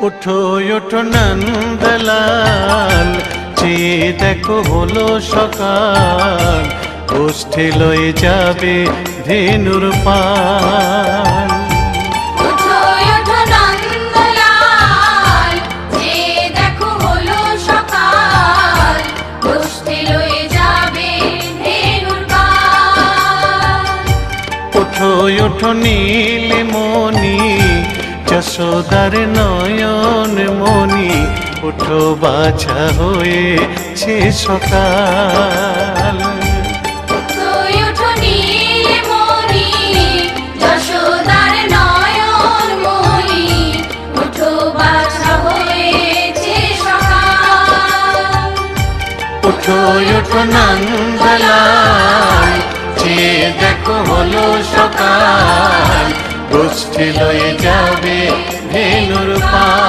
ওঠো ওঠো নন্দলাল, চেয়ে দেখো হলো সকাল, গোষ্ঠী লয়ে যাবে ধেনুর পাল। ওঠো ওঠো নন্দলাল, চেয়ে দেখো হলো সকাল, গোষ্ঠী লয়ে যাবে ধেনুর পাল। ওঠো ওঠো নীলমণি, যশোদার নয়ন মণি, ওঠো বাছা হয়েছে সকাল। ওঠো ওঠো নীলমণি, যশোদার নয়ন মণি, ওঠো বাছা হয়েছে সকাল। ওঠো ওঠো নন্দলাল, চেয়ে দেখো হলো সকাল, গোষ্ঠী লয়ে যাবে ধেনুর পাল।